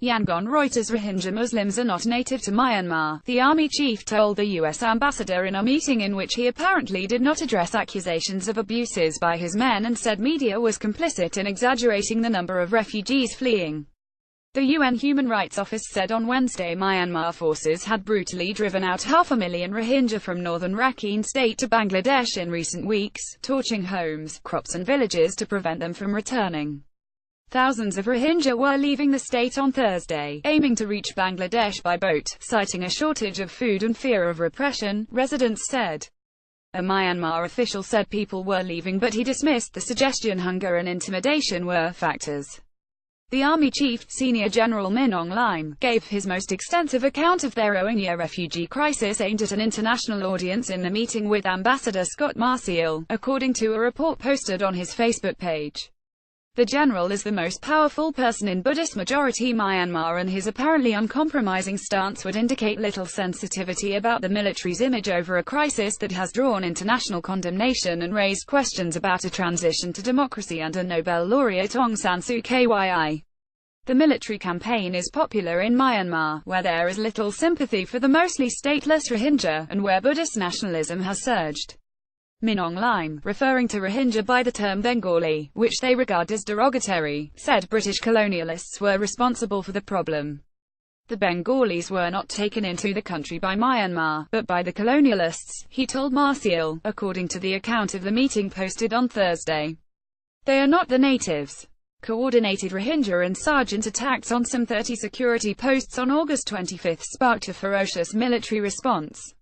Yangon Reuters. Rohingya Muslims are not native to Myanmar, the army chief told the U.S. ambassador in a meeting in which he apparently did not address accusations of abuses by his men and said media was complicit in exaggerating the number of refugees fleeing. The UN Human Rights Office said on Wednesday Myanmar forces had brutally driven out 500,000 Rohingya from northern Rakhine state to Bangladesh in recent weeks, torching homes, crops and villages to prevent them from returning. Thousands of Rohingya were leaving the state on Thursday, aiming to reach Bangladesh by boat, citing a shortage of food and fear of repression, residents said. A Myanmar official said people were leaving, but he dismissed the suggestion hunger and intimidation were factors. The army chief, Senior General Min Aung Hlaing, gave his most extensive account of their Rohingya refugee crisis aimed at an international audience in the meeting with Ambassador Scott Marcial, according to a report posted on his Facebook page. The general is the most powerful person in Buddhist-majority Myanmar, and his apparently uncompromising stance would indicate little sensitivity about the military's image over a crisis that has drawn international condemnation and raised questions about a transition to democracy under Nobel laureate Aung San Suu Kyi. The military campaign is popular in Myanmar, where there is little sympathy for the mostly stateless Rohingya, and where Buddhist nationalism has surged. Min Aung Hlaing, referring to Rohingya by the term Bengali, which they regard as derogatory, said British colonialists were responsible for the problem. The Bengalis were not taken into the country by Myanmar, but by the colonialists, he told Marcial, according to the account of the meeting posted on Thursday. They are not the natives. Coordinated Rohingya insurgent attacks on some 30 security posts on August 25 sparked a ferocious military response.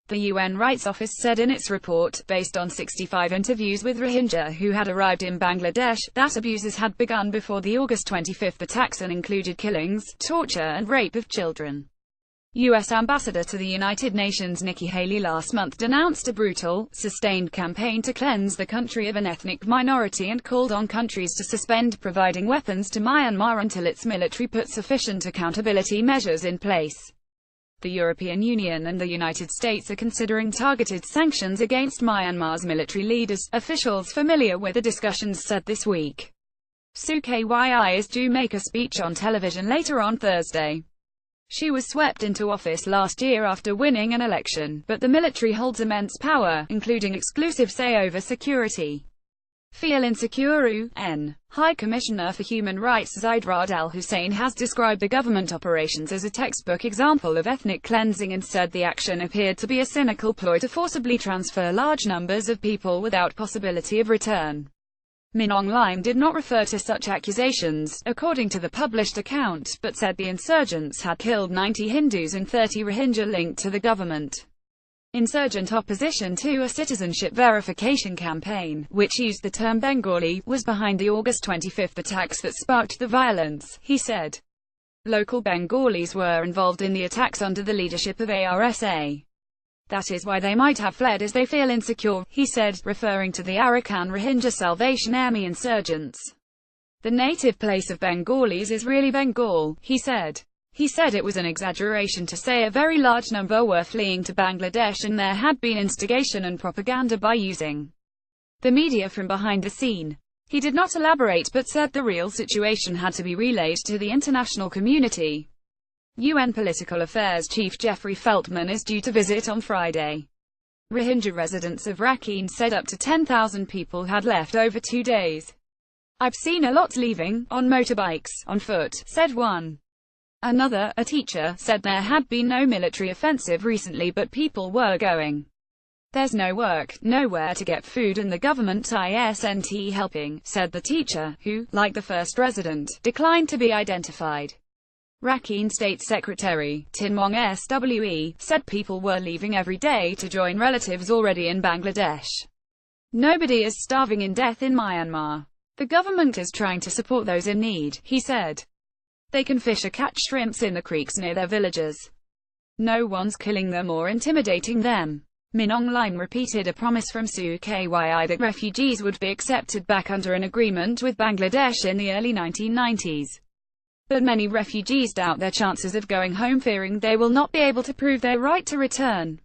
The UN Rights Office said in its report, based on 65 interviews with Rohingya who had arrived in Bangladesh, that abuses had begun before the August 25 attacks and included killings, torture and rape of children. U.S. Ambassador to the United Nations Nikki Haley last month denounced a brutal, sustained campaign to cleanse the country of an ethnic minority and called on countries to suspend providing weapons to Myanmar until its military put sufficient accountability measures in place. The European Union and the United States are considering targeted sanctions against Myanmar's military leaders, officials familiar with the discussions said this week. Suu Kyi is due make a speech on television later on Thursday. She was swept into office last year after winning an election, but the military holds immense power, including exclusive say over security. Feel insecure. High Commissioner for Human Rights Zeid Ra'ad Al Hussein has described the government operations as a textbook example of ethnic cleansing and said the action appeared to be a cynical ploy to forcibly transfer large numbers of people without possibility of return. Min Aung Hlaing did not refer to such accusations, according to the published account, but said the insurgents had killed 90 Hindus and 30 Rohingya linked to the government. Insurgent opposition to a citizenship verification campaign, which used the term Bengali, was behind the August 25 attacks that sparked the violence, he said. Local Bengalis were involved in the attacks under the leadership of ARSA. That is why they might have fled, as they feel insecure, he said, referring to the Arakan Rohingya Salvation Army insurgents. The native place of Bengalis is really Bengal, he said. He said it was an exaggeration to say a very large number were fleeing to Bangladesh and there had been instigation and propaganda by using the media from behind the scene. He did not elaborate but said the real situation had to be relayed to the international community. UN Political Affairs Chief Jeffrey Feltman is due to visit on Friday. Rohingya residents of Rakhine said up to 10,000 people had left over 2 days. I've seen a lot leaving, on motorbikes, on foot, said one. Another, a teacher, said there had been no military offensive recently but people were going. There's no work, nowhere to get food and the government isn't helping, said the teacher, who, like the first resident, declined to be identified. Rakhine State Secretary, Tin Mong Swe, said people were leaving every day to join relatives already in Bangladesh. Nobody is starving in death in Myanmar. The government is trying to support those in need, he said. They can fish or catch shrimps in the creeks near their villages. No one's killing them or intimidating them. Min Aung Hlaing repeated a promise from Suu Kyi that refugees would be accepted back under an agreement with Bangladesh in the early 1990s. But many refugees doubt their chances of going home, fearing they will not be able to prove their right to return.